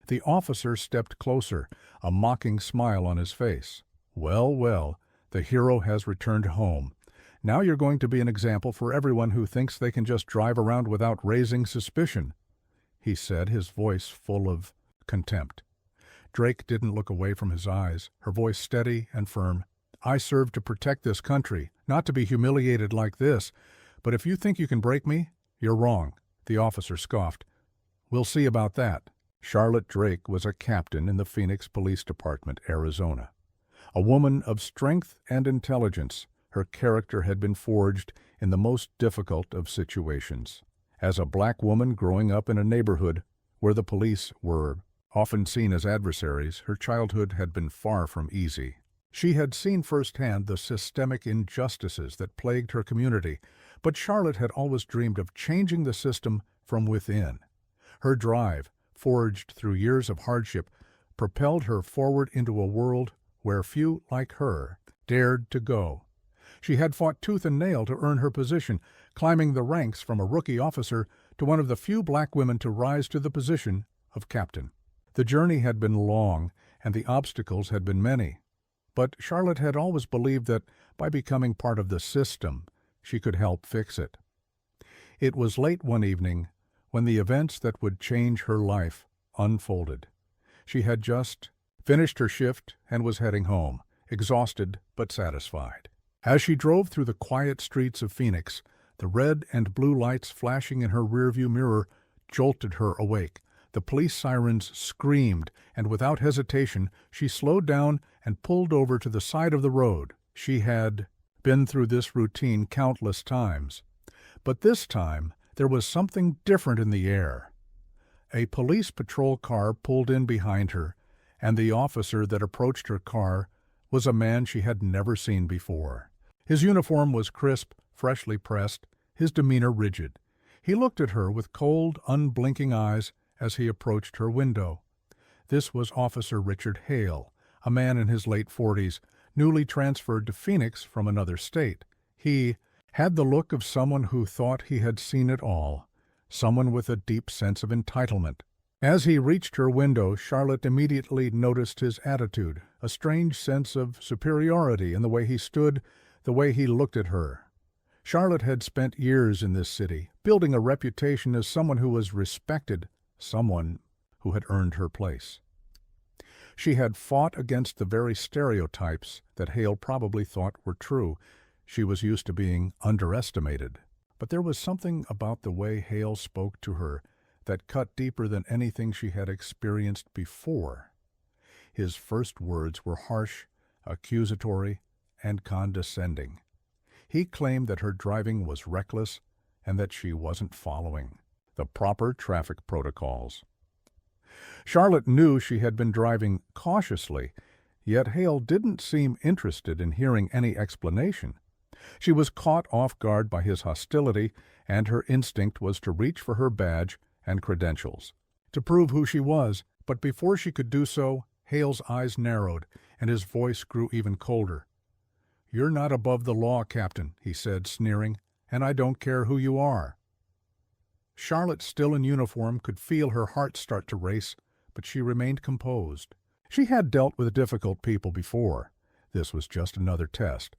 The officer stepped closer, a mocking smile on his face. "Well, well, the hero has returned home. Now you're going to be an example for everyone who thinks they can just drive around without raising suspicion," he said, his voice full of contempt. Drake didn't look away from his eyes, her voice steady and firm. "I serve to protect this country, not to be humiliated like this. But if you think you can break me, you're wrong," the officer scoffed. "We'll see about that." Charlotte Drake was a captain in the Phoenix Police Department, Arizona. A woman of strength and intelligence, her character had been forged in the most difficult of situations. As a black woman growing up in a neighborhood where the police were often seen as adversaries, her childhood had been far from easy. She had seen firsthand the systemic injustices that plagued her community, but Charlotte had always dreamed of changing the system from within. Her drive, forged through years of hardship, propelled her forward into a world where few like her dared to go. She had fought tooth and nail to earn her position, climbing the ranks from a rookie officer to one of the few black women to rise to the position of captain. The journey had been long, and the obstacles had been many. But Charlotte had always believed that by becoming part of the system, she could help fix it. It was late one evening when the events that would change her life unfolded. She had just finished her shift and was heading home, exhausted but satisfied. As she drove through the quiet streets of Phoenix, the red and blue lights flashing in her rearview mirror jolted her awake. The police sirens screamed, and without hesitation, she slowed down and pulled over to the side of the road. She had been through this routine countless times, but this time there was something different in the air. A police patrol car pulled in behind her, and the officer that approached her car was a man she had never seen before. His uniform was crisp, freshly pressed, his demeanor rigid. He looked at her with cold, unblinking eyes as he approached her window. This was Officer Richard Hale, a man in his late 40s, newly transferred to Phoenix from another state. He had the look of someone who thought he had seen it all, someone with a deep sense of entitlement. As he reached her window, Charlotte immediately noticed his attitude, a strange sense of superiority in the way he stood, the way he looked at her. Charlotte had spent years in this city, building a reputation as someone who was respected, someone who had earned her place. She had fought against the very stereotypes that Hale probably thought were true. She was used to being underestimated. But there was something about the way Hale spoke to her that cut deeper than anything she had experienced before. His first words were harsh, accusatory, and condescending. He claimed that her driving was reckless and that she wasn't following the proper traffic protocols. Charlotte knew she had been driving cautiously, yet Hale didn't seem interested in hearing any explanation. She was caught off guard by his hostility, and her instinct was to reach for her badge and credentials, to prove who she was. But before she could do so, Hale's eyes narrowed, and his voice grew even colder. "You're not above the law, Captain," he said, sneering, "and I don't care who you are." Charlotte, still in uniform, could feel her heart start to race, but she remained composed. She had dealt with difficult people before. This was just another test.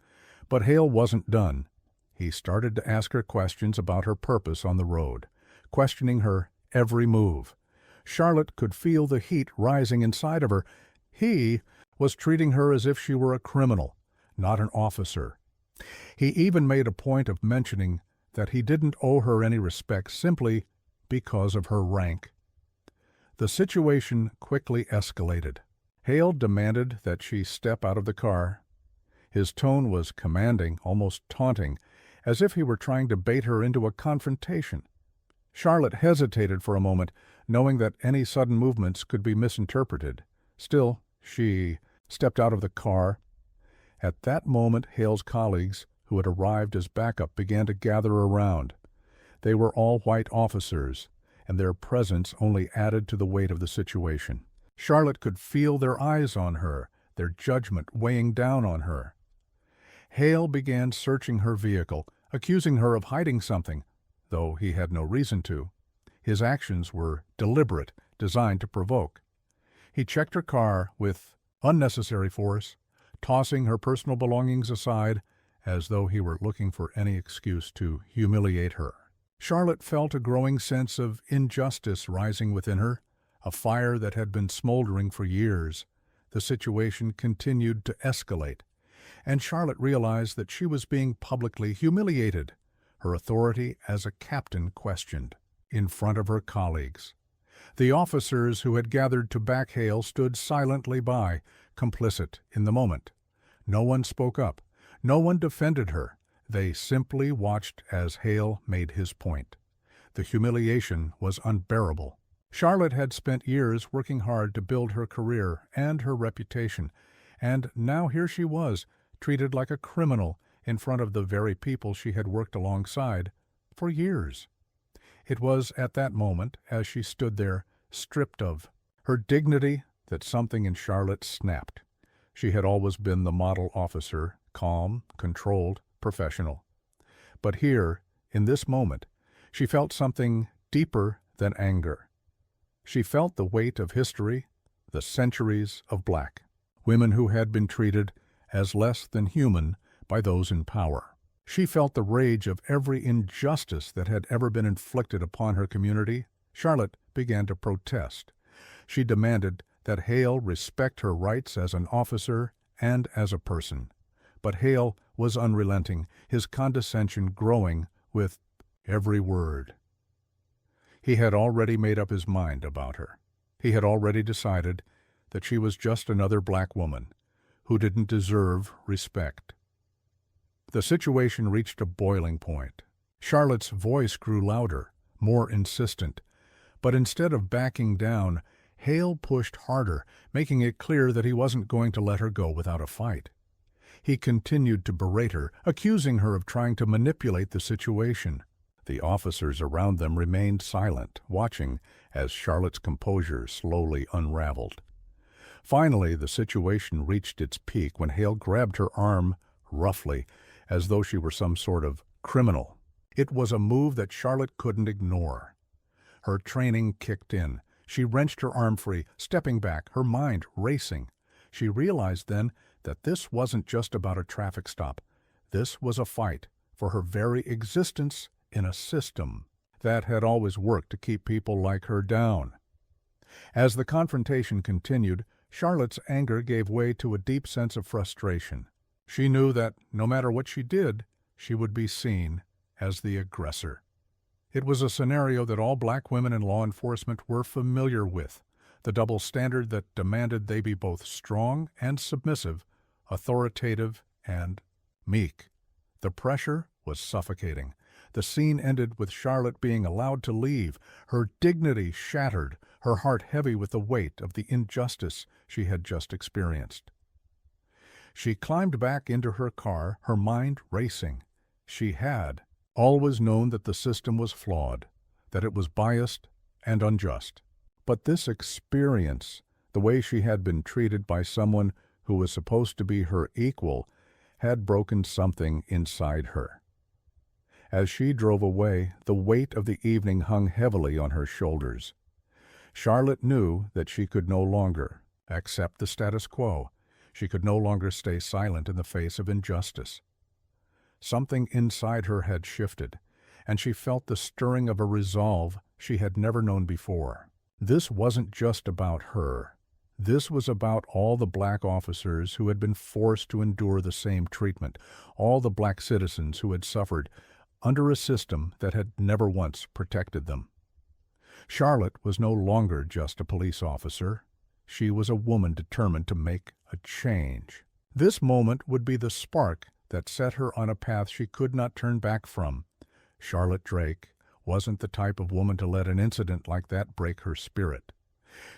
But Hale wasn't done. He started to ask her questions about her purpose on the road, questioning her every move. Charlotte could feel the heat rising inside of her. He was treating her as if she were a criminal, not an officer. He even made a point of mentioning that he didn't owe her any respect simply because of her rank. The situation quickly escalated. Hale demanded that she step out of the car. His tone was commanding, almost taunting, as if he were trying to bait her into a confrontation. Charlotte hesitated for a moment, knowing that any sudden movements could be misinterpreted. Still, she stepped out of the car. At that moment, Hale's colleagues, who had arrived as backup, began to gather around. They were all white officers, and their presence only added to the weight of the situation. Charlotte could feel their eyes on her, their judgment weighing down on her. Hale began searching her vehicle, accusing her of hiding something, though he had no reason to. His actions were deliberate, designed to provoke. He checked her car with unnecessary force, tossing her personal belongings aside as though he were looking for any excuse to humiliate her. Charlotte felt a growing sense of injustice rising within her, a fire that had been smoldering for years. The situation continued to escalate, and Charlotte realized that she was being publicly humiliated, her authority as a captain questioned, in front of her colleagues. The officers who had gathered to back Hale stood silently by, complicit in the moment. No one spoke up. No one defended her. They simply watched as Hale made his point. The humiliation was unbearable. Charlotte had spent years working hard to build her career and her reputation, and now here she was, treated like a criminal in front of the very people she had worked alongside for years. It was at that moment, as she stood there, stripped of her dignity, that something in Charlotte snapped. She had always been the model officer, calm, controlled, professional. But here, in this moment, she felt something deeper than anger. She felt the weight of history, the centuries of black women who had been treated as less than human by those in power. She felt the rage of every injustice that had ever been inflicted upon her community. Charlotte began to protest. She demanded that Hale respect her rights as an officer and as a person. But Hale was unrelenting, his condescension growing with every word. He had already made up his mind about her. He had already decided that she was just another black woman who didn't deserve respect. The situation reached a boiling point. Charlotte's voice grew louder, more insistent. But instead of backing down, Hale pushed harder, making it clear that he wasn't going to let her go without a fight. He continued to berate her, accusing her of trying to manipulate the situation. The officers around them remained silent, watching as Charlotte's composure slowly unraveled. Finally, the situation reached its peak when Hale grabbed her arm roughly, as though she were some sort of criminal. It was a move that Charlotte couldn't ignore. Her training kicked in. She wrenched her arm free, stepping back, her mind racing. She realized then that this wasn't just about a traffic stop. This was a fight for her very existence in a system that had always worked to keep people like her down. As the confrontation continued, Charlotte's anger gave way to a deep sense of frustration. She knew that no matter what she did, she would be seen as the aggressor. It was a scenario that all black women in law enforcement were familiar with, the double standard that demanded they be both strong and submissive, authoritative and meek. The pressure was suffocating. The scene ended with Charlotte being allowed to leave, her dignity shattered, her heart heavy with the weight of the injustice she had just experienced. She climbed back into her car, her mind racing. She had always known that the system was flawed, that it was biased and unjust. But this experience, the way she had been treated by someone who was supposed to be her equal, had broken something inside her. As she drove away, the weight of the evening hung heavily on her shoulders. Charlotte knew that she could no longer accept the status quo. She could no longer stay silent in the face of injustice. Something inside her had shifted, and she felt the stirring of a resolve she had never known before. This wasn't just about her. This was about all the black officers who had been forced to endure the same treatment, all the black citizens who had suffered under a system that had never once protected them. Charlotte was no longer just a police officer. She was a woman determined to make a change. This moment would be the spark that set her on a path she could not turn back from. Charlotte Drake wasn't the type of woman to let an incident like that break her spirit.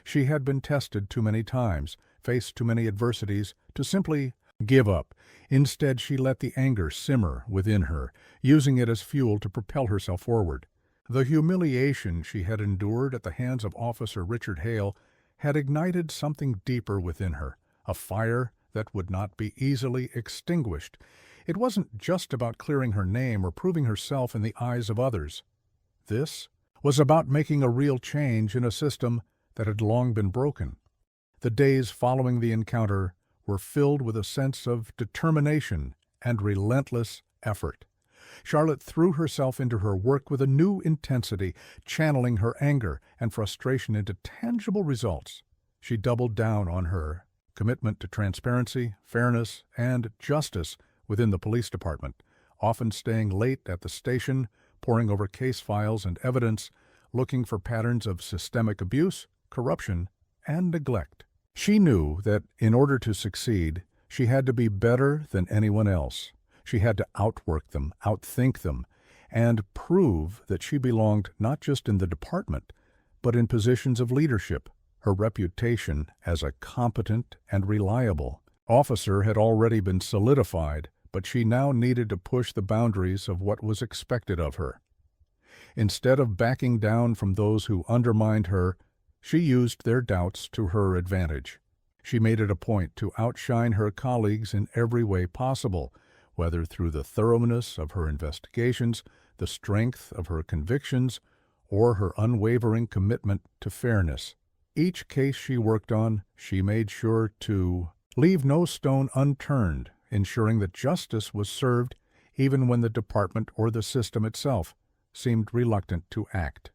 She had been tested too many times, faced too many adversities, to simply give up. Instead, she let the anger simmer within her, using it as fuel to propel herself forward. The humiliation she had endured at the hands of Officer Richard Hale had ignited something deeper within her, a fire that would not be easily extinguished. It wasn't just about clearing her name or proving herself in the eyes of others. This was about making a real change in a system that had long been broken. The days following the encounter were filled with a sense of determination and relentless effort. Charlotte threw herself into her work with a new intensity, channeling her anger and frustration into tangible results. She doubled down on her commitment to transparency, fairness, and justice within the police department, often staying late at the station, poring over case files and evidence, looking for patterns of systemic abuse, corruption, and neglect. She knew that in order to succeed, she had to be better than anyone else. She had to outwork them, outthink them, and prove that she belonged not just in the department, but in positions of leadership. Her reputation as a competent and reliable officer had already been solidified, but she now needed to push the boundaries of what was expected of her. Instead of backing down from those who undermined her, she used their doubts to her advantage. She made it a point to outshine her colleagues in every way possible, whether through the thoroughness of her investigations, the strength of her convictions, or her unwavering commitment to fairness. Each case she worked on, she made sure to leave no stone unturned, ensuring that justice was served even when the department or the system itself seemed reluctant to act.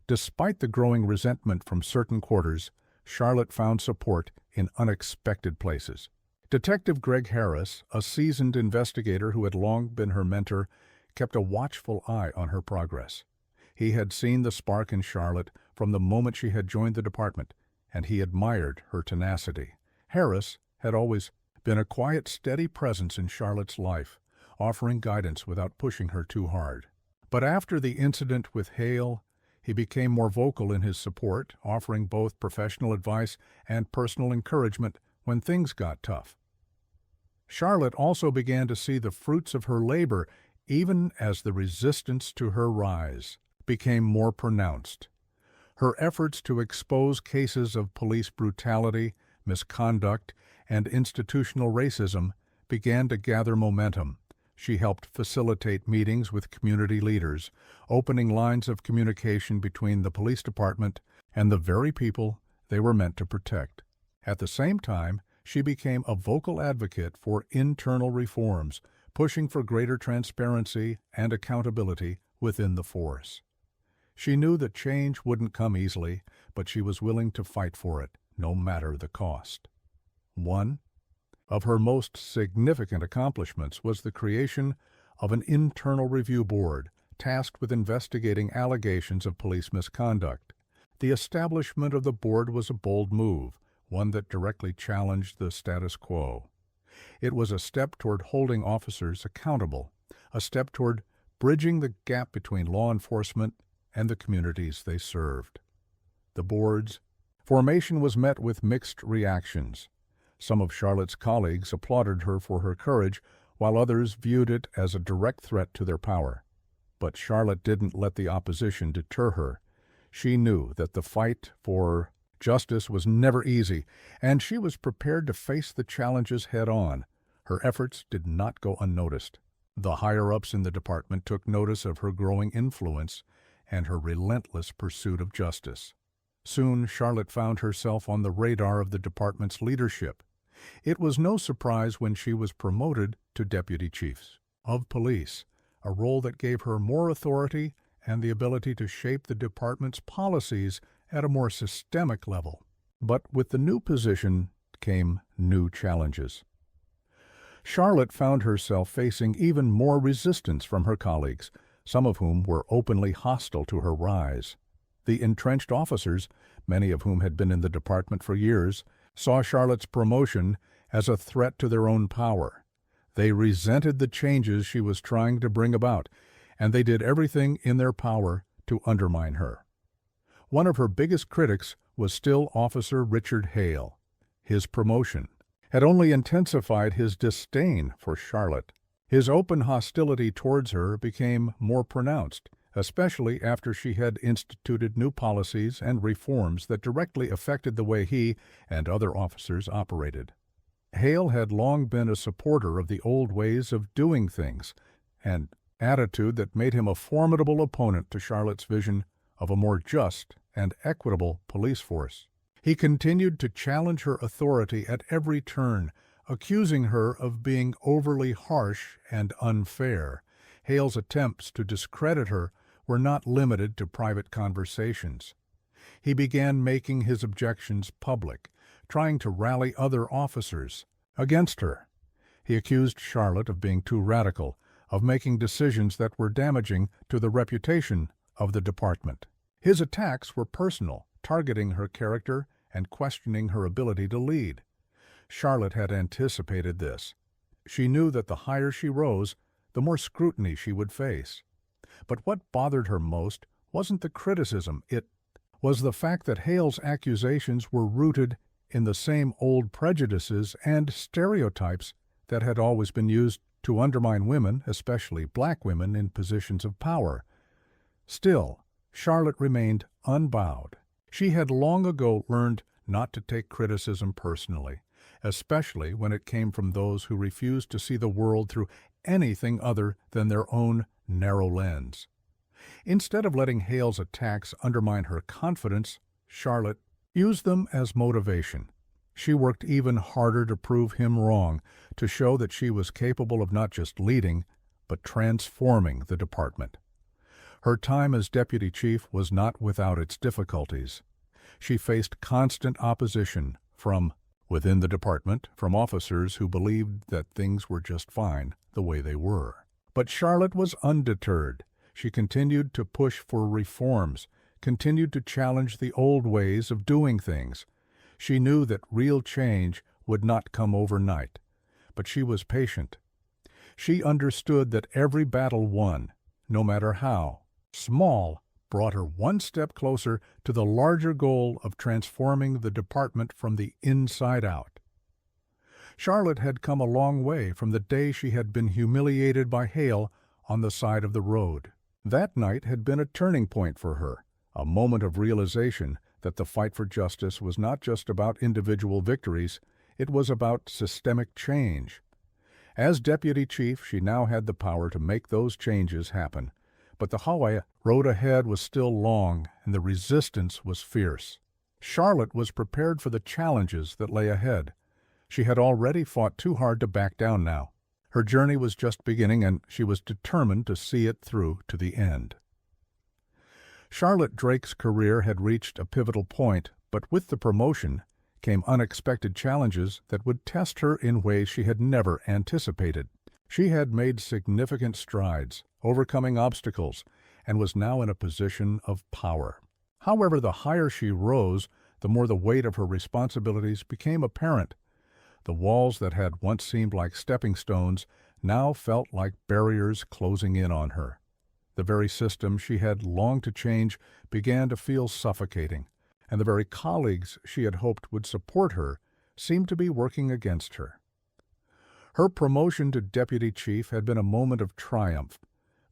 Despite the growing resentment from certain quarters, Charlotte found support in unexpected places. Detective Greg Harris, a seasoned investigator who had long been her mentor, kept a watchful eye on her progress. He had seen the spark in Charlotte from the moment she had joined the department, and he admired her tenacity. Harris had always been a quiet, steady presence in Charlotte's life, offering guidance without pushing her too hard. But after the incident with Hale, he became more vocal in his support, offering both professional advice and personal encouragement when things got tough. Charlotte also began to see the fruits of her labor even as the resistance to her rise became more pronounced. Her efforts to expose cases of police brutality, misconduct, and institutional racism began to gather momentum. She helped facilitate meetings with community leaders, opening lines of communication between the police department and the very people they were meant to protect. At the same time, she became a vocal advocate for internal reforms, pushing for greater transparency and accountability within the force. She knew that change wouldn't come easily, but she was willing to fight for it, no matter the cost. One of her most significant accomplishments was the creation of an internal review board tasked with investigating allegations of police misconduct. The establishment of the board was a bold move, one that directly challenged the status quo. It was a step toward holding officers accountable, a step toward bridging the gap between law enforcement and the communities they served. The board's formation was met with mixed reactions. Some of Charlotte's colleagues applauded her for her courage, while others viewed it as a direct threat to their power. But Charlotte didn't let the opposition deter her. She knew that the fight for justice was never easy, and she was prepared to face the challenges head-on. Her efforts did not go unnoticed. The higher-ups in the department took notice of her growing influence and her relentless pursuit of justice. Soon, Charlotte found herself on the radar of the department's leadership. It was no surprise when she was promoted to deputy chief of police, a role that gave her more authority and the ability to shape the department's policies at a more systemic level. But with the new position came new challenges. Charlotte found herself facing even more resistance from her colleagues, some of whom were openly hostile to her rise. The entrenched officers, many of whom had been in the department for years, saw Charlotte's promotion as a threat to their own power. They resented the changes she was trying to bring about, and they did everything in their power to undermine her. One of her biggest critics was still Officer Richard Hale. His promotion had only intensified his disdain for Charlotte. His open hostility towards her became more pronounced, especially after she had instituted new policies and reforms that directly affected the way he and other officers operated. Hale had long been a supporter of the old ways of doing things, an attitude that made him a formidable opponent to Charlotte's vision of a more just and equitable police force. He continued to challenge her authority at every turn, accusing her of being overly harsh and unfair. Hale's attempts to discredit her were not limited to private conversations. He began making his objections public, trying to rally other officers against her. He accused Charlotte of being too radical, of making decisions that were damaging to the reputation of the department. His attacks were personal, targeting her character and questioning her ability to lead. Charlotte had anticipated this. She knew that the higher she rose, the more scrutiny she would face. But what bothered her most wasn't the criticism, it was the fact that Hale's accusations were rooted in the same old prejudices and stereotypes that had always been used to undermine women, especially black women, in positions of power. Still, Charlotte remained unbowed. She had long ago learned not to take criticism personally, especially when it came from those who refused to see the world through anything other than their own narrow lens. Instead of letting Hale's attacks undermine her confidence, Charlotte used them as motivation. She worked even harder to prove him wrong, to show that she was capable of not just leading, but transforming the department. Her time as deputy chief was not without its difficulties. She faced constant opposition from within the department, from officers who believed that things were just fine the way they were. But Charlotte was undeterred. She continued to push for reforms, continued to challenge the old ways of doing things. She knew that real change would not come overnight, but she was patient. She understood that every battle won, no matter how small, brought her one step closer to the larger goal of transforming the department from the inside out. Charlotte had come a long way from the day she had been humiliated by Hale on the side of the road. That night had been a turning point for her, a moment of realization that the fight for justice was not just about individual victories, it was about systemic change. As deputy chief, she now had the power to make those changes happen. But the highway road ahead was still long, and the resistance was fierce. Charlotte was prepared for the challenges that lay ahead. She had already fought too hard to back down now. Her journey was just beginning, and she was determined to see it through to the end. Charlotte Drake's career had reached a pivotal point, but with the promotion came unexpected challenges that would test her in ways she had never anticipated. She had made significant strides, overcoming obstacles, and was now in a position of power. However, the higher she rose, the more the weight of her responsibilities became apparent. The walls that had once seemed like stepping stones now felt like barriers closing in on her. The very system she had longed to change began to feel suffocating, and the very colleagues she had hoped would support her seemed to be working against her. Her promotion to deputy chief had been a moment of triumph,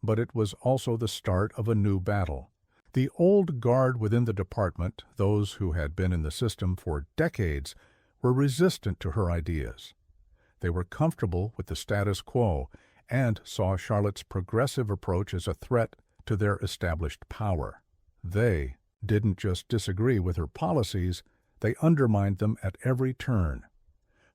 but it was also the start of a new battle. The old guard within the department, those who had been in the system for decades, were resistant to her ideas. They were comfortable with the status quo and saw Charlotte's progressive approach as a threat to their established power. They didn't just disagree with her policies, they undermined them at every turn.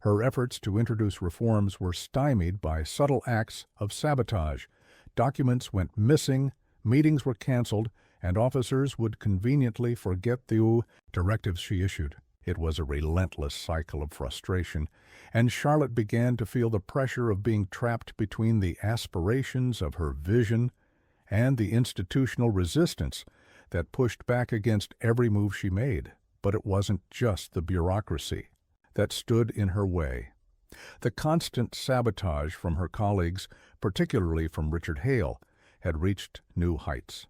Her efforts to introduce reforms were stymied by subtle acts of sabotage. Documents went missing, meetings were canceled, and officers would conveniently forget the directives she issued. It was a relentless cycle of frustration, and Charlotte began to feel the pressure of being trapped between the aspirations of her vision and the institutional resistance that pushed back against every move she made. But it wasn't just the bureaucracy that stood in her way. The constant sabotage from her colleagues, particularly from Richard Hale, had reached new heights.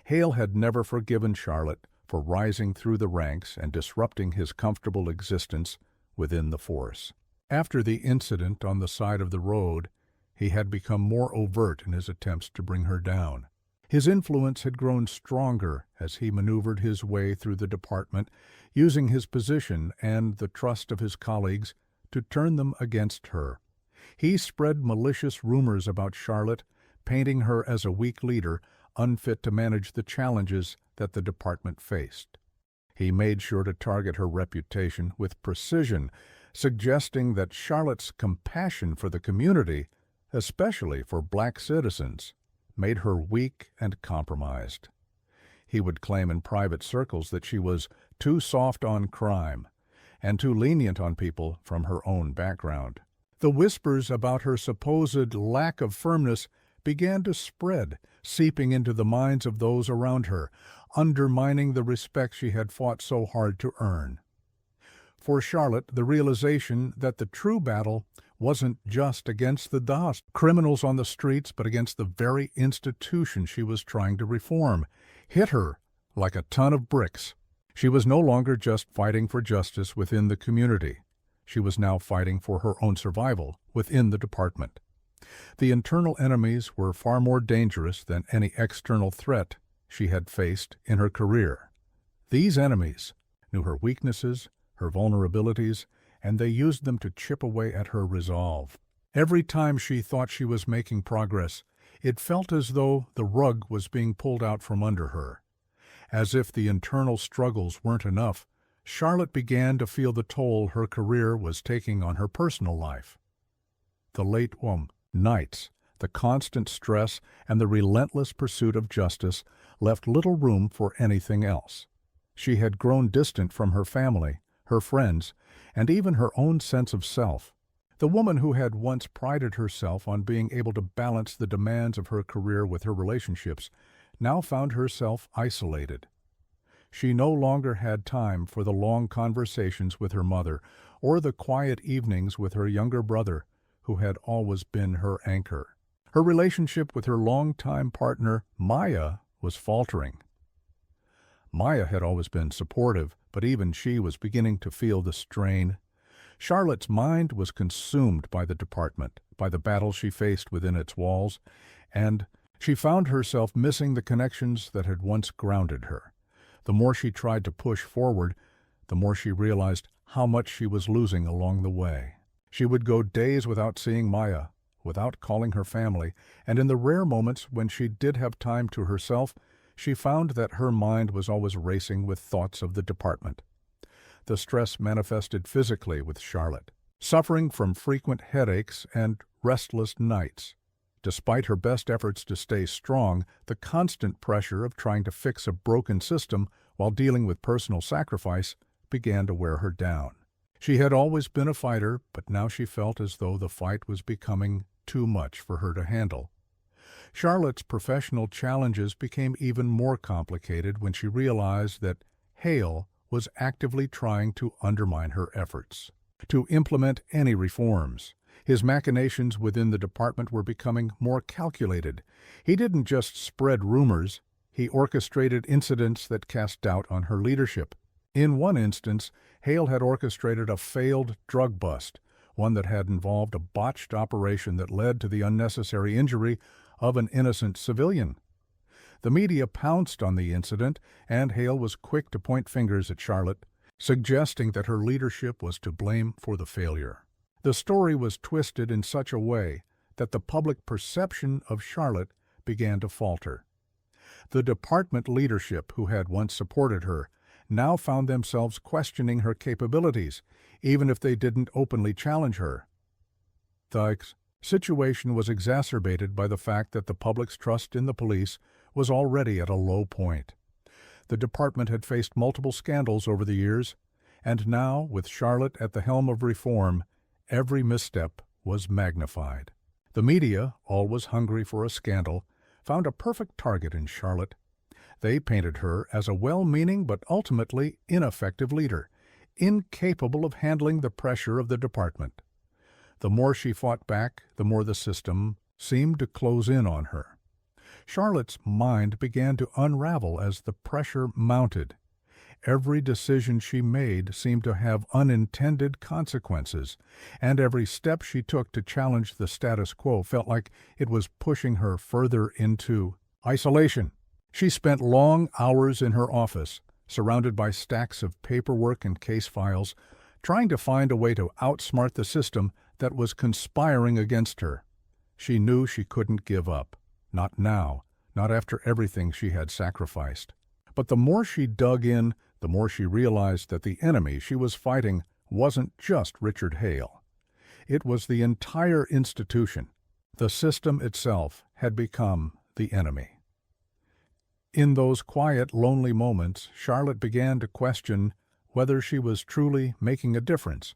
Hale had never forgiven Charlotte for rising through the ranks and disrupting his comfortable existence within the force. After the incident on the side of the road, he had become more overt in his attempts to bring her down. His influence had grown stronger as he maneuvered his way through the department, using his position and the trust of his colleagues to turn them against her. He spread malicious rumors about Charlotte, painting her as a weak leader, unfit to manage the challenges that the department faced. He made sure to target her reputation with precision, suggesting that Charlotte's compassion for the community, especially for black citizens, made her weak and compromised. He would claim in private circles that she was too soft on crime and too lenient on people from her own background. The whispers about her supposed lack of firmness began to spread, seeping into the minds of those around her, undermining the respect she had fought so hard to earn. For Charlotte, the realization that the true battle wasn't just against the criminals on the streets, but against the very institution she was trying to reform, hit her like a ton of bricks. She was no longer just fighting for justice within the community. She was now fighting for her own survival within the department. The internal enemies were far more dangerous than any external threat she had faced in her career. These enemies knew her weaknesses, her vulnerabilities, and they used them to chip away at her resolve. Every time she thought she was making progress, it felt as though the rug was being pulled out from under her. As if the internal struggles weren't enough, Charlotte began to feel the toll her career was taking on her personal life. The late nights, the constant stress, and the relentless pursuit of justice left little room for anything else. She had grown distant from her family, her friends, and even her own sense of self. The woman who had once prided herself on being able to balance the demands of her career with her relationships now found herself isolated. She no longer had time for the long conversations with her mother or the quiet evenings with her younger brother, who had always been her anchor. Her relationship with her longtime partner, Maya, was faltering. Maya had always been supportive, but even she was beginning to feel the strain. Charlotte's mind was consumed by the department, by the battle she faced within its walls, and she found herself missing the connections that had once grounded her. The more she tried to push forward, the more she realized how much she was losing along the way. She would go days without seeing Maya, without calling her family, and in the rare moments when she did have time to herself, she found that her mind was always racing with thoughts of the department. The stress manifested physically with Charlotte, suffering from frequent headaches and restless nights. Despite her best efforts to stay strong, the constant pressure of trying to fix a broken system while dealing with personal sacrifice began to wear her down. She had always been a fighter, but now she felt as though the fight was becoming too much for her to handle. Charlotte's professional challenges became even more complicated when she realized that Hale was actively trying to undermine her efforts to implement any reforms. His machinations within the department were becoming more calculated. He didn't just spread rumors, he orchestrated incidents that cast doubt on her leadership. In one instance, Hale had orchestrated a failed drug bust, one that had involved a botched operation that led to the unnecessary injury of an innocent civilian. The media pounced on the incident, and Hale was quick to point fingers at Charlotte, suggesting that her leadership was to blame for the failure. The story was twisted in such a way that the public perception of Charlotte began to falter. The department leadership, who had once supported her, now found themselves questioning her capabilities, even if they didn't openly challenge her. The situation was exacerbated by the fact that the public's trust in the police was already at a low point. The department had faced multiple scandals over the years, and now, with Charlotte at the helm of reform, every misstep was magnified. The media, always hungry for a scandal, found a perfect target in Charlotte. They painted her as a well-meaning but ultimately ineffective leader, incapable of handling the pressure of the department. The more she fought back, the more the system seemed to close in on her. Charlotte's mind began to unravel as the pressure mounted. Every decision she made seemed to have unintended consequences, and every step she took to challenge the status quo felt like it was pushing her further into isolation. She spent long hours in her office, surrounded by stacks of paperwork and case files, trying to find a way to outsmart the system that was conspiring against her. She knew she couldn't give up. Not now, not after everything she had sacrificed. But the more she dug in, the more she realized that the enemy she was fighting wasn't just Richard Hale. It was the entire institution. The system itself had become the enemy. In those quiet, lonely moments, Charlotte began to question whether she was truly making a difference,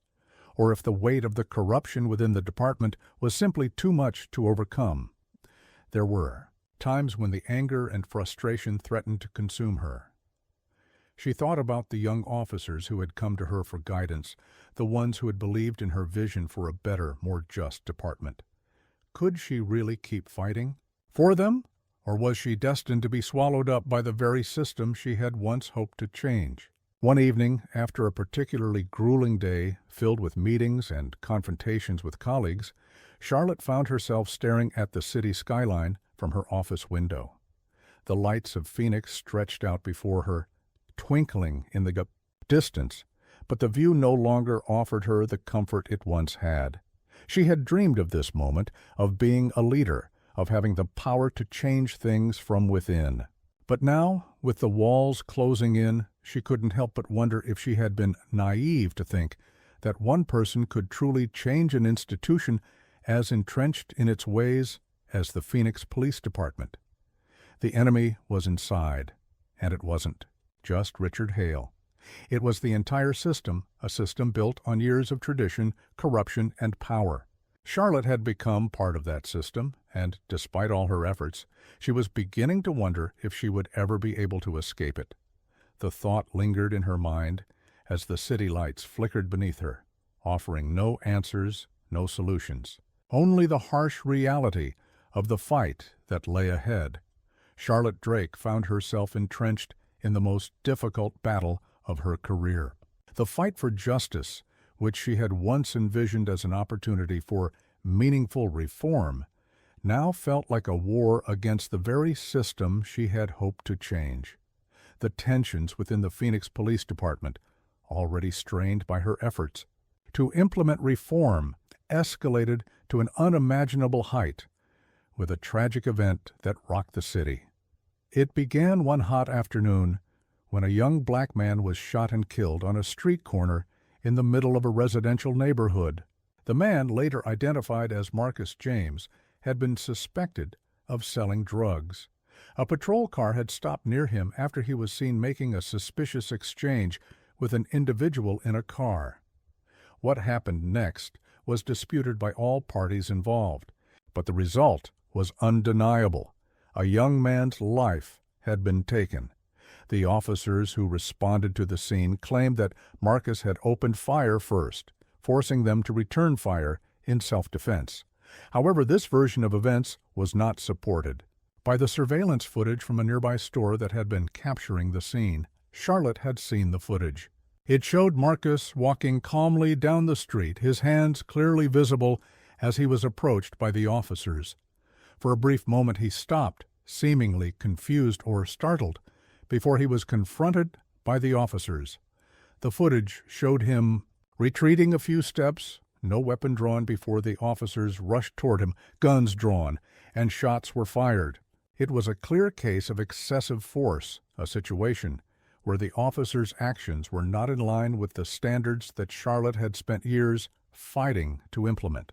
or if the weight of the corruption within the department was simply too much to overcome. There were times when the anger and frustration threatened to consume her. She thought about the young officers who had come to her for guidance, the ones who had believed in her vision for a better, more just department. Could she really keep fighting for them, or was she destined to be swallowed up by the very system she had once hoped to change? One evening, after a particularly grueling day filled with meetings and confrontations with colleagues, Charlotte found herself staring at the city skyline from her office window. The lights of Phoenix stretched out before her, twinkling in the distance, but the view no longer offered her the comfort it once had. She had dreamed of this moment, of being a leader, of having the power to change things from within. But now, with the walls closing in, she couldn't help but wonder if she had been naive to think that one person could truly change an institution as entrenched in its ways as the Phoenix Police Department. The enemy was inside, and it wasn't just Richard Hale. It was the entire system, a system built on years of tradition, corruption, and power. Charlotte had become part of that system, and despite all her efforts, she was beginning to wonder if she would ever be able to escape it. The thought lingered in her mind as the city lights flickered beneath her, offering no answers, no solutions. Only the harsh reality of the fight that lay ahead. Charlotte Drake found herself entrenched in the most difficult battle of her career. The fight for justice, which she had once envisioned as an opportunity for meaningful reform, now felt like a war against the very system she had hoped to change. The tensions within the Phoenix Police Department, already strained by her efforts to implement reform, escalated to an unimaginable height with a tragic event that rocked the city. It began one hot afternoon when a young black man was shot and killed on a street corner in the middle of a residential neighborhood. The man, later identified as Marcus James, had been suspected of selling drugs. A patrol car had stopped near him after he was seen making a suspicious exchange with an individual in a car. What happened next was disputed by all parties involved, but the result was undeniable. A young man's life had been taken. The officers who responded to the scene claimed that Marcus had opened fire first, forcing them to return fire in self-defense. However, this version of events was not supported by the surveillance footage from a nearby store that had been capturing the scene. Charlotte had seen the footage. It showed Marcus walking calmly down the street, his hands clearly visible as he was approached by the officers. For a brief moment he stopped, seemingly confused or startled, before he was confronted by the officers. The footage showed him retreating a few steps, no weapon drawn before the officers rushed toward him, guns drawn, and shots were fired. It was a clear case of excessive force, a situation where the officers' actions were not in line with the standards that Charlotte had spent years fighting to implement.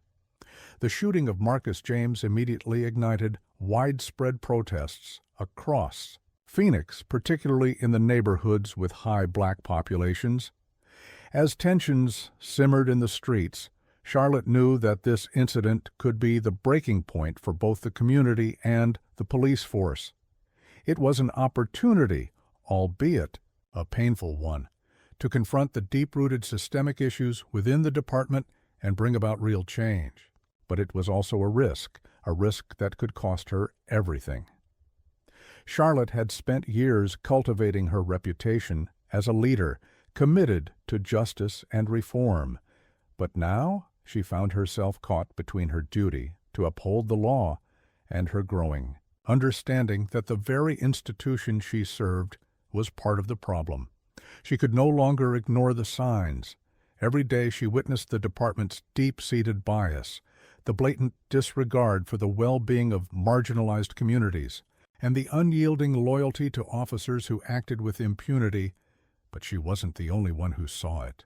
The shooting of Marcus James immediately ignited widespread protests across Phoenix, particularly in the neighborhoods with high black populations. As tensions simmered in the streets, Charlotte knew that this incident could be the breaking point for both the community and the police force. It was an opportunity, albeit a painful one, to confront the deep-rooted systemic issues within the department and bring about real change. But it was also a risk that could cost her everything. Charlotte had spent years cultivating her reputation as a leader, committed to justice and reform. But now she found herself caught between her duty to uphold the law and her growing understanding that the very institution she served was part of the problem. She could no longer ignore the signs. Every day she witnessed the department's deep-seated bias, the blatant disregard for the well-being of marginalized communities, and the unyielding loyalty to officers who acted with impunity But she wasn't the only one who saw it.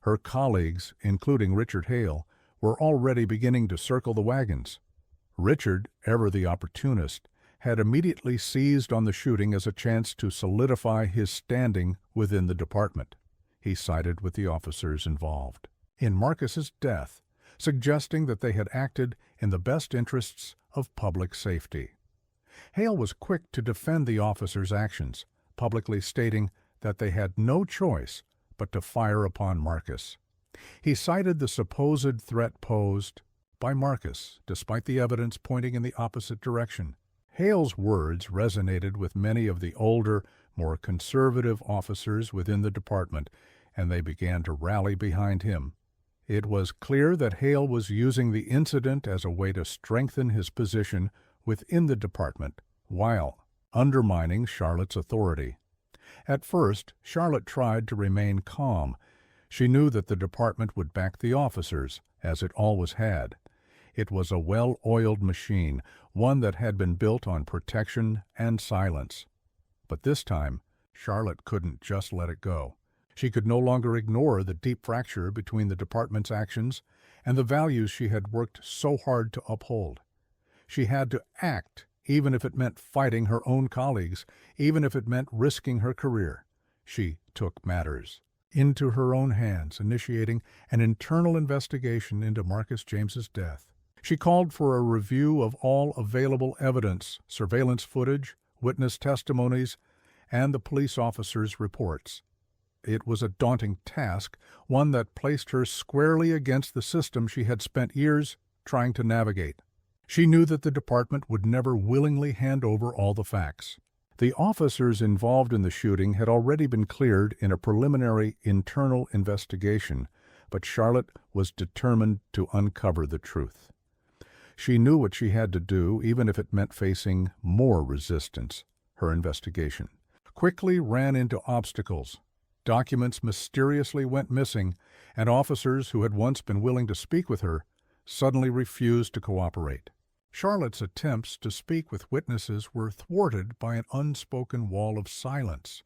Her colleagues, including Richard Hale, were already beginning to circle the wagons. Richard, ever the opportunist, had immediately seized on the shooting as a chance to solidify his standing within the department. He sided with the officers involved in Marcus's death, suggesting that they had acted in the best interests of public safety. Hale was quick to defend the officers' actions, publicly stating that they had no choice but to fire upon Marcus. He cited the supposed threat posed by Marcus, despite the evidence pointing in the opposite direction. Hale's words resonated with many of the older, more conservative officers within the department, and they began to rally behind him. It was clear that Hale was using the incident as a way to strengthen his position within the department, while undermining Charlotte's authority. At first, Charlotte tried to remain calm. She knew that the department would back the officers, as it always had. It was a well-oiled machine, one that had been built on protection and silence. But this time, Charlotte couldn't just let it go. She could no longer ignore the deep fracture between the department's actions and the values she had worked so hard to uphold. She had to act, even if it meant fighting her own colleagues, even if it meant risking her career. She took matters into her own hands, initiating an internal investigation into Marcus James's death. She called for a review of all available evidence, surveillance footage, witness testimonies, and the police officers' reports. It was a daunting task, one that placed her squarely against the system she had spent years trying to navigate. She knew that the department would never willingly hand over all the facts. The officers involved in the shooting had already been cleared in a preliminary internal investigation, but Charlotte was determined to uncover the truth. She knew what she had to do, even if it meant facing more resistance. Her investigation quickly ran into obstacles. Documents mysteriously went missing, and officers who had once been willing to speak with her suddenly refused to cooperate. Charlotte's attempts to speak with witnesses were thwarted by an unspoken wall of silence.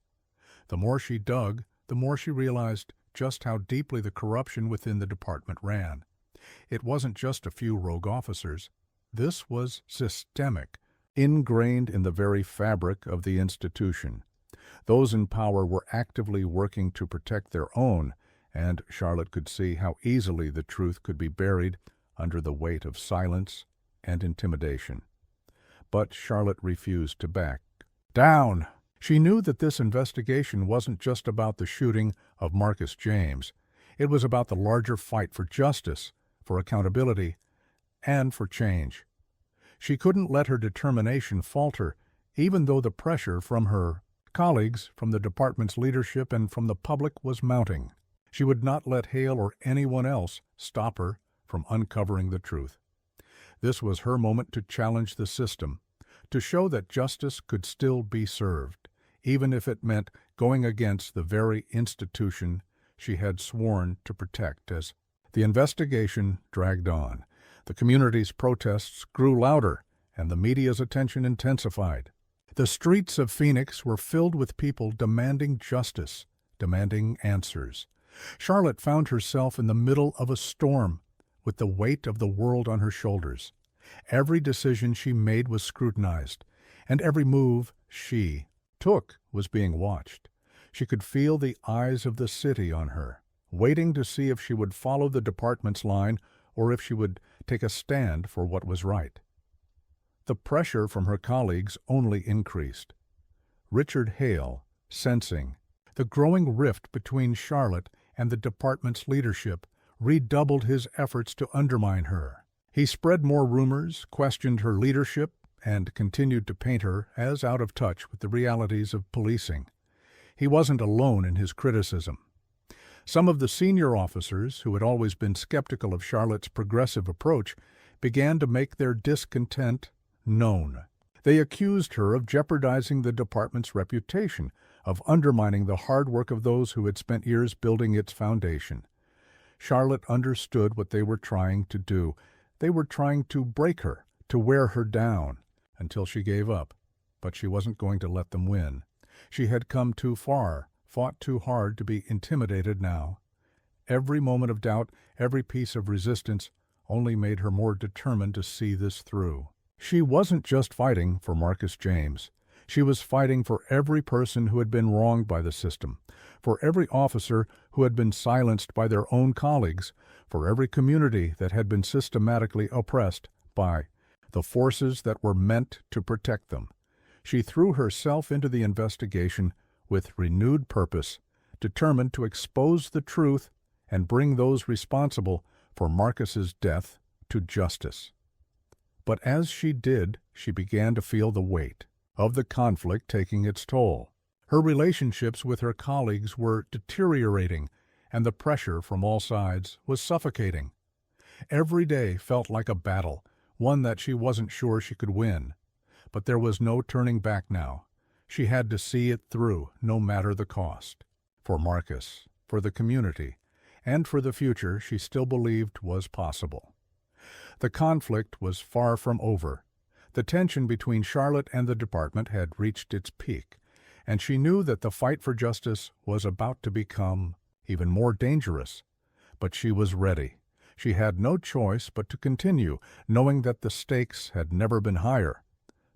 The more she dug, the more she realized just how deeply the corruption within the department ran. It wasn't just a few rogue officers. This was systemic, ingrained in the very fabric of the institution. Those in power were actively working to protect their own, and Charlotte could see how easily the truth could be buried under the weight of silence and intimidation. But Charlotte refused to back down. She knew that this investigation wasn't just about the shooting of Marcus James. It was about the larger fight for justice, for accountability, and for change. She couldn't let her determination falter, even though the pressure from her colleagues, from the department's leadership, and from the public was mounting. She would not let Hale or anyone else stop her from uncovering the truth. This was her moment to challenge the system, to show that justice could still be served, even if it meant going against the very institution she had sworn to protect. As the investigation dragged on, the community's protests grew louder, and the media's attention intensified. The streets of Phoenix were filled with people demanding justice, demanding answers. Charlotte found herself in the middle of a storm, with the weight of the world on her shoulders. Every decision she made was scrutinized, and every move she took was being watched. She could feel the eyes of the city on her, waiting to see if she would follow the department's line or if she would take a stand for what was right. The pressure from her colleagues only increased. Richard Hale, sensing the growing rift between Charlotte and the department's leadership, redoubled his efforts to undermine her. He spread more rumors, questioned her leadership, and continued to paint her as out of touch with the realities of policing. He wasn't alone in his criticism. Some of the senior officers, who had always been skeptical of Charlotte's progressive approach, began to make their discontent known. They accused her of jeopardizing the department's reputation, of undermining the hard work of those who had spent years building its foundation. Charlotte understood what they were trying to do. They were trying to break her, to wear her down, until she gave up. But she wasn't going to let them win. She had come too far, fought too hard to be intimidated now. Every moment of doubt, every piece of resistance, only made her more determined to see this through. She wasn't just fighting for Marcus James. She was fighting for every person who had been wronged by the system, for every officer who had been silenced by their own colleagues, for every community that had been systematically oppressed by the forces that were meant to protect them. She threw herself into the investigation with renewed purpose, determined to expose the truth and bring those responsible for Marcus's death to justice. But as she did, she began to feel the weight of the conflict taking its toll. Her relationships with her colleagues were deteriorating, and the pressure from all sides was suffocating. Every day felt like a battle, one that she wasn't sure she could win. But there was no turning back now. She had to see it through, no matter the cost. For Marcus, for the community, and for the future she still believed was possible. The conflict was far from over. The tension between Charlotte and the department had reached its peak, and she knew that the fight for justice was about to become even more dangerous. But she was ready. She had no choice but to continue, knowing that the stakes had never been higher.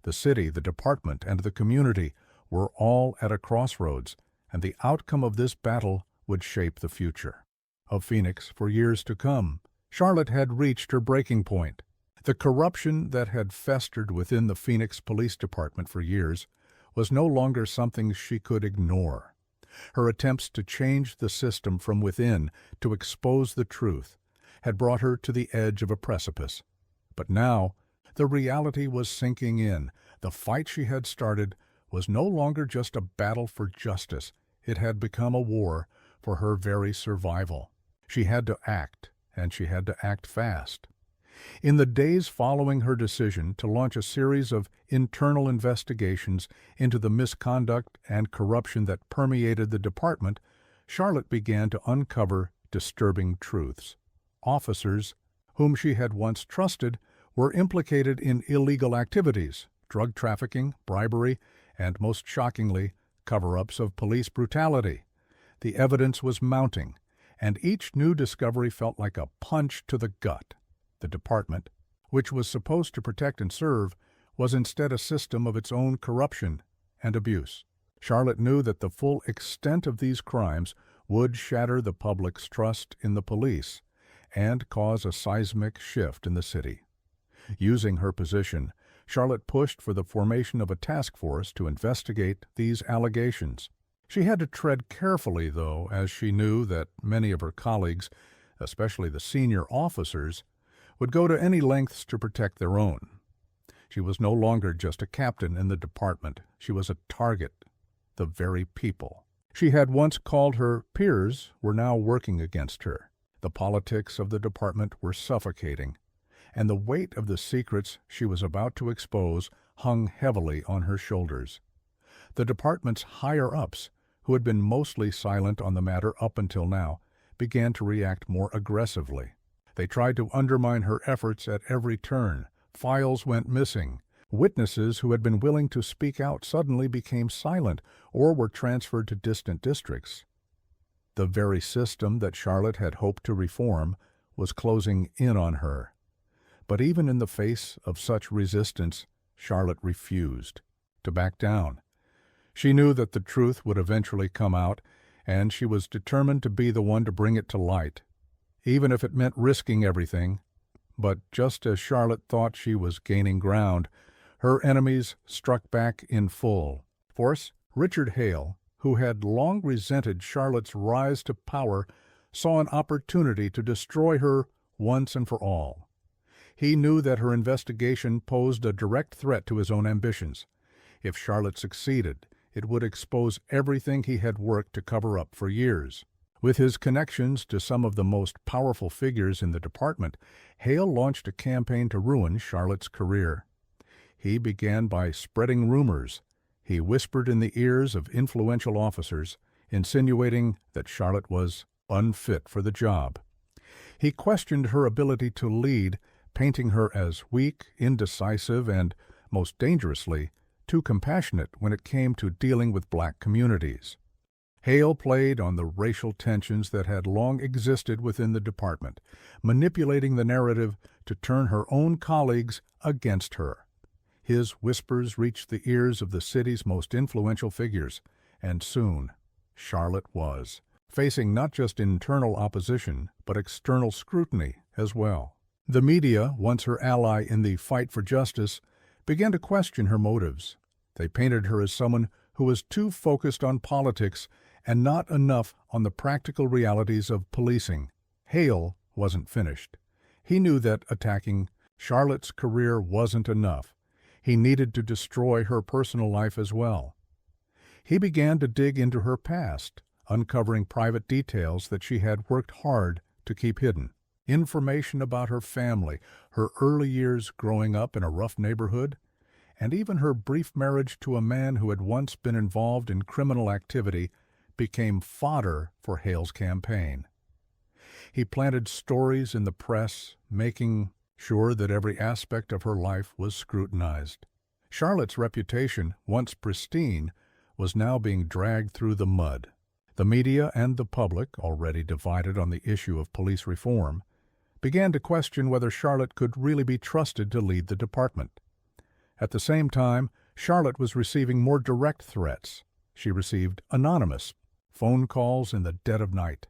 The city, the department, and the community were all at a crossroads, and the outcome of this battle would shape the future of Phoenix for years to come. Charlotte had reached her breaking point. The corruption that had festered within the Phoenix Police Department for years was no longer something she could ignore. Her attempts to change the system from within, to expose the truth, had brought her to the edge of a precipice. But now, the reality was sinking in. The fight she had started was no longer just a battle for justice. It had become a war for her very survival. She had to act, and she had to act fast. In the days following her decision to launch a series of internal investigations into the misconduct and corruption that permeated the department, Charlotte began to uncover disturbing truths. Officers whom she had once trusted were implicated in illegal activities, drug trafficking, bribery, and most shockingly, cover-ups of police brutality. The evidence was mounting, and each new discovery felt like a punch to the gut. The department, which was supposed to protect and serve, was instead a system of its own corruption and abuse. Charlotte knew that the full extent of these crimes would shatter the public's trust in the police and cause a seismic shift in the city. Using her position, Charlotte pushed for the formation of a task force to investigate these allegations. She had to tread carefully, though, as she knew that many of her colleagues, especially the senior officers, would go to any lengths to protect their own. She was no longer just a captain in the department. She was a target, the very people she had once called her peers were now working against her. The politics of the department were suffocating, and the weight of the secrets she was about to expose hung heavily on her shoulders. The department's higher-ups, who had been mostly silent on the matter up until now, began to react more aggressively. They tried to undermine her efforts at every turn. Files went missing. Witnesses who had been willing to speak out suddenly became silent or were transferred to distant districts. The very system that Charlotte had hoped to reform was closing in on her. But even in the face of such resistance, Charlotte refused to back down. She knew that the truth would eventually come out, and she was determined to be the one to bring it to light, even if it meant risking everything. But just as Charlotte thought she was gaining ground, her enemies struck back in full force. Richard Hale, who had long resented Charlotte's rise to power, saw an opportunity to destroy her once and for all. He knew that her investigation posed a direct threat to his own ambitions. If Charlotte succeeded, it would expose everything he had worked to cover up for years. With his connections to some of the most powerful figures in the department, Hale launched a campaign to ruin Charlotte's career. He began by spreading rumors. He whispered in the ears of influential officers, insinuating that Charlotte was unfit for the job. He questioned her ability to lead, painting her as weak, indecisive, and, most dangerously, too compassionate when it came to dealing with black communities. Hale played on the racial tensions that had long existed within the department, manipulating the narrative to turn her own colleagues against her. His whispers reached the ears of the city's most influential figures, and soon Charlotte was facing not just internal opposition, but external scrutiny as well. The media, once her ally in the fight for justice, began to question her motives. They painted her as someone who was too focused on politics and not enough on the practical realities of policing. Hale wasn't finished. He knew that attacking Charlotte's career wasn't enough. He needed to destroy her personal life as well. He began to dig into her past, uncovering private details that she had worked hard to keep hidden. Information about her family, her early years growing up in a rough neighborhood, and even her brief marriage to a man who had once been involved in criminal activity became fodder for Hale's campaign. He planted stories in the press, making sure that every aspect of her life was scrutinized. Charlotte's reputation, once pristine, was now being dragged through the mud. The media and the public, already divided on the issue of police reform, began to question whether Charlotte could really be trusted to lead the department. At the same time, Charlotte was receiving more direct threats. She received anonymous phone calls in the dead of night,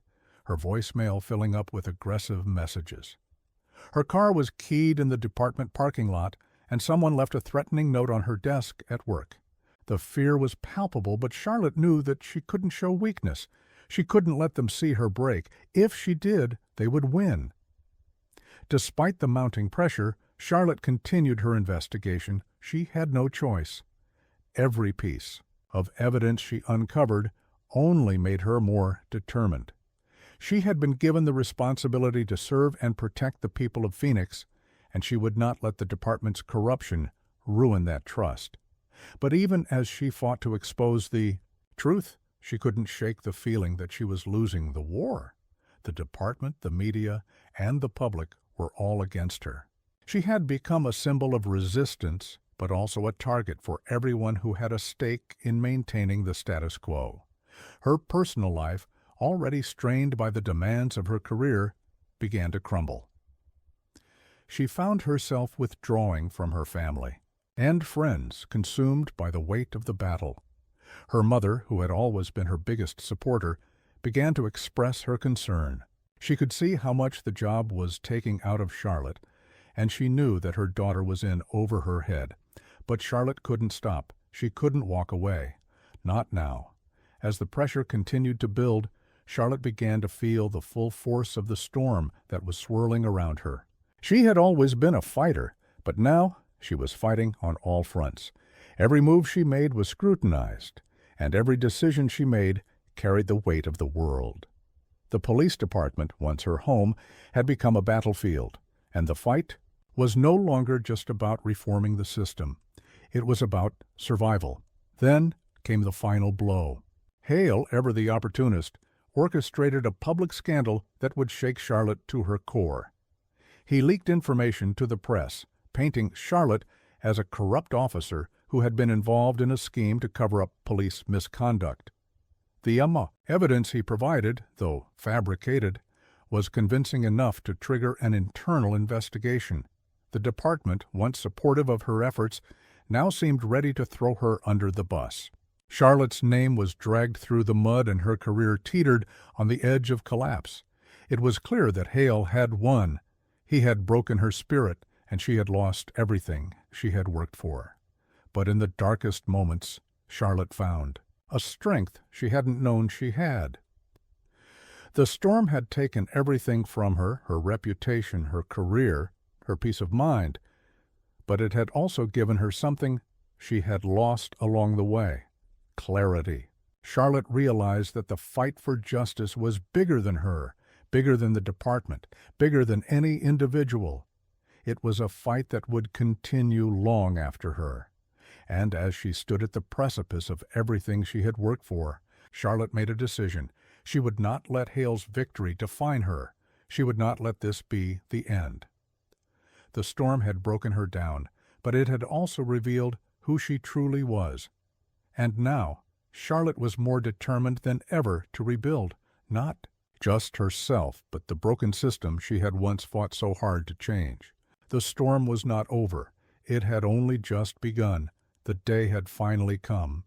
her voicemail filling up with aggressive messages. Her car was keyed in the department parking lot, and someone left a threatening note on her desk at work. The fear was palpable, but Charlotte knew that she couldn't show weakness. She couldn't let them see her break. If she did, they would win. Despite the mounting pressure, Charlotte continued her investigation. She had no choice. Every piece of evidence she uncovered only made her more determined. She had been given the responsibility to serve and protect the people of Phoenix, and she would not let the department's corruption ruin that trust. But even as she fought to expose the truth, she couldn't shake the feeling that she was losing the war. The department, the media, and the public were all against her. She had become a symbol of resistance, but also a target for everyone who had a stake in maintaining the status quo. Her personal life, already strained by the demands of her career, began to crumble. She found herself withdrawing from her family and friends, consumed by the weight of the battle. Her mother, who had always been her biggest supporter, began to express her concern. She could see how much the job was taking out of Charlotte, and she knew that her daughter was in over her head. But Charlotte couldn't stop. She couldn't walk away. Not now. As the pressure continued to build, Charlotte began to feel the full force of the storm that was swirling around her. She had always been a fighter, but now she was fighting on all fronts. Every move she made was scrutinized, and every decision she made carried the weight of the world. The police department, once her home, had become a battlefield, and the fight was no longer just about reforming the system. It was about survival. Then came the final blow. Hale, ever the opportunist, orchestrated a public scandal that would shake Charlotte to her core. He leaked information to the press, painting Charlotte as a corrupt officer who had been involved in a scheme to cover up police misconduct. The evidence he provided, though fabricated, was convincing enough to trigger an internal investigation. The department, once supportive of her efforts, now seemed ready to throw her under the bus. Charlotte's name was dragged through the mud and her career teetered on the edge of collapse. It was clear that Hale had won. He had broken her spirit, and she had lost everything she had worked for. But in the darkest moments, Charlotte found a strength she hadn't known she had. The storm had taken everything from her, her reputation, her career, her peace of mind, but it had also given her something she had lost along the way: clarity. Charlotte realized that the fight for justice was bigger than her, bigger than the department, bigger than any individual. It was a fight that would continue long after her. And as she stood at the precipice of everything she had worked for, Charlotte made a decision. She would not let Hale's victory define her. She would not let this be the end. The storm had broken her down, but it had also revealed who she truly was. And now Charlotte was more determined than ever to rebuild, not just herself, but the broken system she had once fought so hard to change. The storm was not over. It had only just begun. The day had finally come.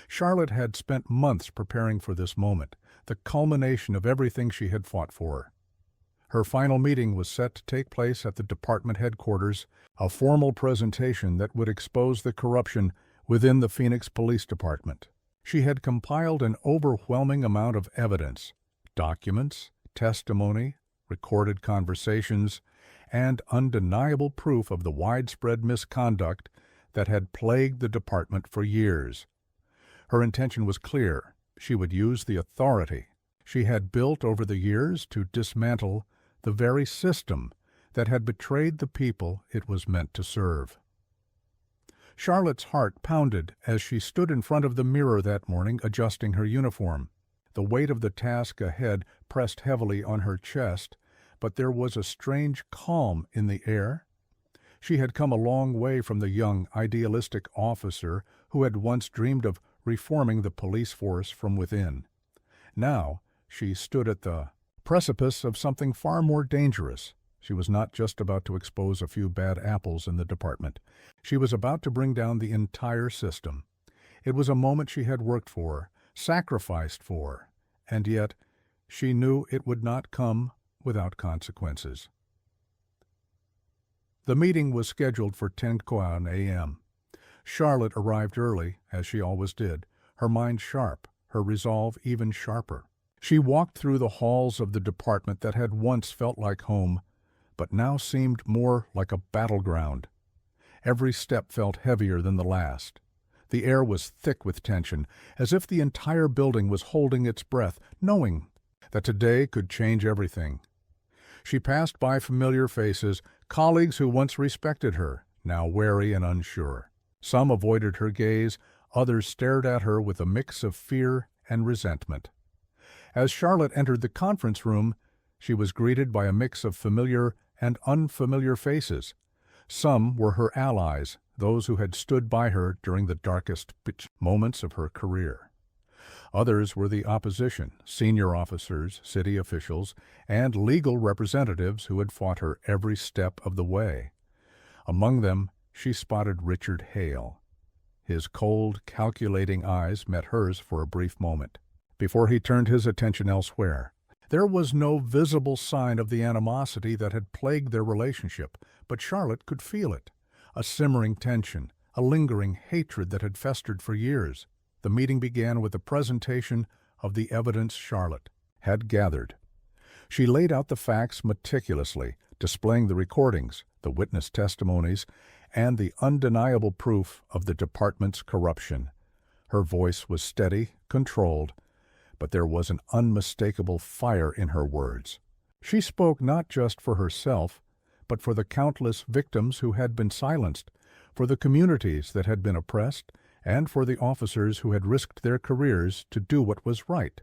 Charlotte had spent months preparing for this moment, the culmination of everything she had fought for. Her final meeting was set to take place at the department headquarters, a formal presentation that would expose the corruption within the Phoenix Police Department. She had compiled an overwhelming amount of evidence, documents, testimony, recorded conversations, and undeniable proof of the widespread misconduct that had plagued the department for years. Her intention was clear. She would use the authority she had built over the years to dismantle the very system that had betrayed the people it was meant to serve. Charlotte's heart pounded as she stood in front of the mirror that morning adjusting her uniform. The weight of the task ahead pressed heavily on her chest, but there was a strange calm in the air. She had come a long way from the young, idealistic officer who had once dreamed of reforming the police force from within. Now she stood at the precipice of something far more dangerous. She was not just about to expose a few bad apples in the department. She was about to bring down the entire system. It was a moment she had worked for, sacrificed for, and yet she knew it would not come without consequences. The meeting was scheduled for 10:00 a.m. Charlotte arrived early, as she always did, her mind sharp, her resolve even sharper. She walked through the halls of the department that had once felt like home, but now seemed more like a battleground. Every step felt heavier than the last. The air was thick with tension, as if the entire building was holding its breath, knowing that today could change everything. She passed by familiar faces, colleagues who once respected her, now wary and unsure. Some avoided her gaze, others stared at her with a mix of fear and resentment. As Charlotte entered the conference room, she was greeted by a mix of familiar and unfamiliar faces. Some were her allies, those who had stood by her during the darkest moments of her career. Others were the opposition, senior officers, city officials, and legal representatives who had fought her every step of the way. Among them, she spotted Richard Hale. His cold, calculating eyes met hers for a brief moment, before he turned his attention elsewhere. There was no visible sign of the animosity that had plagued their relationship, but Charlotte could feel it, a simmering tension, a lingering hatred that had festered for years. The meeting began with a presentation of the evidence Charlotte had gathered. She laid out the facts meticulously, displaying the recordings, the witness testimonies, and the undeniable proof of the department's corruption. Her voice was steady, controlled, but there was an unmistakable fire in her words. She spoke not just for herself, but for the countless victims who had been silenced, for the communities that had been oppressed, and for the officers who had risked their careers to do what was right.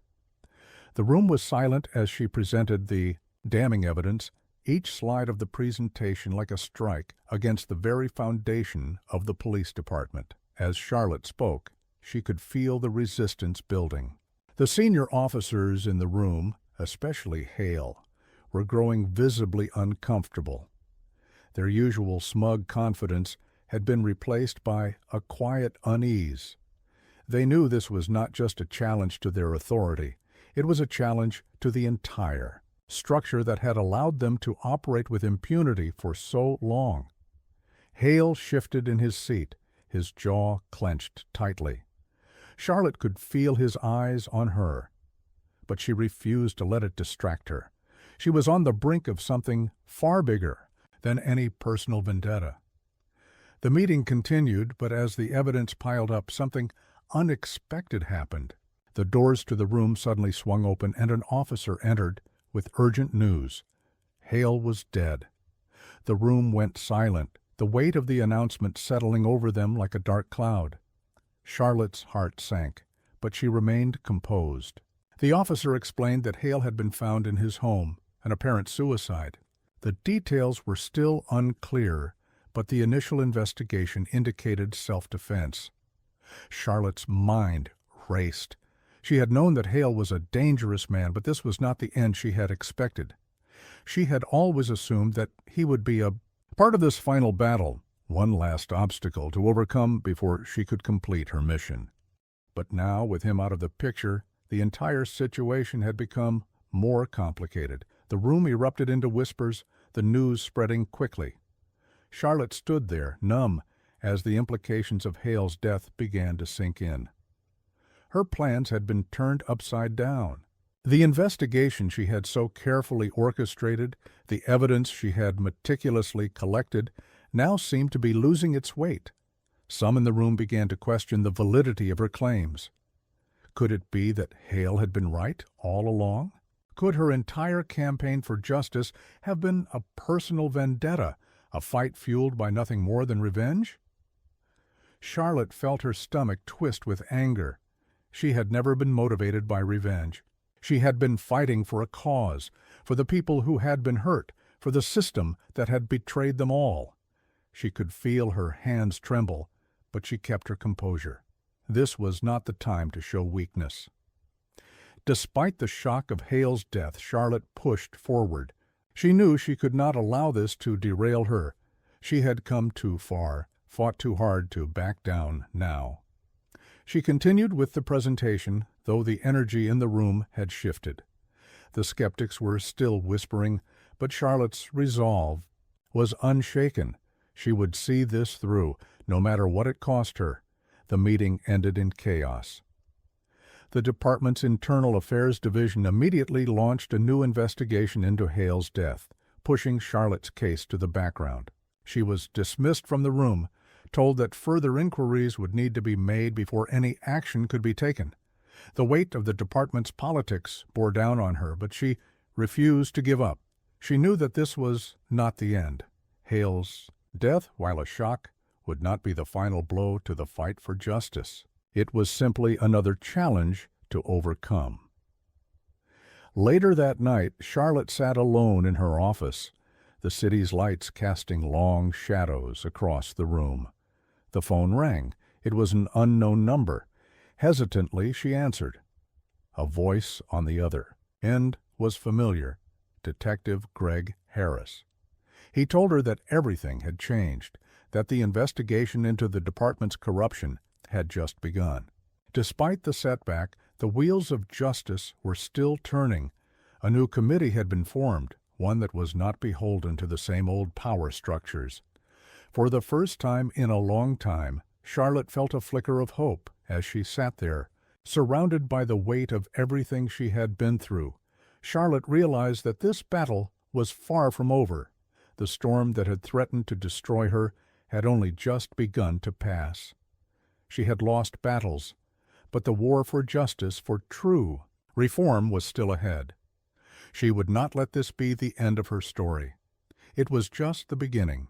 The room was silent as she presented the damning evidence, each slide of the presentation like a strike against the very foundation of the police department. As Charlotte spoke, she could feel the resistance building. The senior officers in the room, especially Hale, were growing visibly uncomfortable. Their usual smug confidence had been replaced by a quiet unease. They knew this was not just a challenge to their authority, it was a challenge to the entire structure that had allowed them to operate with impunity for so long. Hale shifted in his seat, his jaw clenched tightly. Charlotte could feel his eyes on her, but she refused to let it distract her. She was on the brink of something far bigger than any personal vendetta. The meeting continued, but as the evidence piled up, something unexpected happened. The doors to the room suddenly swung open, and an officer entered with urgent news. Hale was dead. The room went silent, the weight of the announcement settling over them like a dark cloud. Charlotte's heart sank, but she remained composed. The officer explained that Hale had been found in his home, an apparent suicide. The details were still unclear, but the initial investigation indicated self-defense. Charlotte's mind raced. She had known that Hale was a dangerous man, but this was not the end she had expected. She had always assumed that he would be a part of this final battle, one last obstacle to overcome before she could complete her mission. But now, with him out of the picture, the entire situation had become more complicated. The room erupted into whispers, the news spreading quickly. Charlotte stood there, numb, as the implications of Hale's death began to sink in. Her plans had been turned upside down. The investigation she had so carefully orchestrated, the evidence she had meticulously collected, now seemed to be losing its weight. Some in the room began to question the validity of her claims. Could it be that Hale had been right all along? Could her entire campaign for justice have been a personal vendetta, a fight fueled by nothing more than revenge? Charlotte felt her stomach twist with anger. She had never been motivated by revenge. She had been fighting for a cause, for the people who had been hurt, for the system that had betrayed them all. She could feel her hands tremble, but she kept her composure. This was not the time to show weakness. Despite the shock of Hale's death, Charlotte pushed forward. She knew she could not allow this to derail her. She had come too far, fought too hard to back down now. She continued with the presentation, though the energy in the room had shifted. The skeptics were still whispering, but Charlotte's resolve was unshaken. She would see this through, no matter what it cost her. The meeting ended in chaos. The department's Internal Affairs Division immediately launched a new investigation into Hale's death, pushing Charlotte's case to the background. She was dismissed from the room, told that further inquiries would need to be made before any action could be taken. The weight of the department's politics bore down on her, but she refused to give up. She knew that this was not the end. Hale's death, while a shock, would not be the final blow to the fight for justice. It was simply another challenge to overcome. Later that night, Charlotte sat alone in her office, the city's lights casting long shadows across the room. The phone rang. It was an unknown number. Hesitantly, she answered. A voice on the other end was familiar. Detective Greg Harris. He told her that everything had changed, that the investigation into the department's corruption had just begun. Despite the setback, the wheels of justice were still turning. A new committee had been formed, one that was not beholden to the same old power structures. For the first time in a long time, Charlotte felt a flicker of hope as she sat there, surrounded by the weight of everything she had been through. Charlotte realized that this battle was far from over. The storm that had threatened to destroy her had only just begun to pass. She had lost battles, but the war for justice, for true reform, was still ahead. She would not let this be the end of her story. It was just the beginning.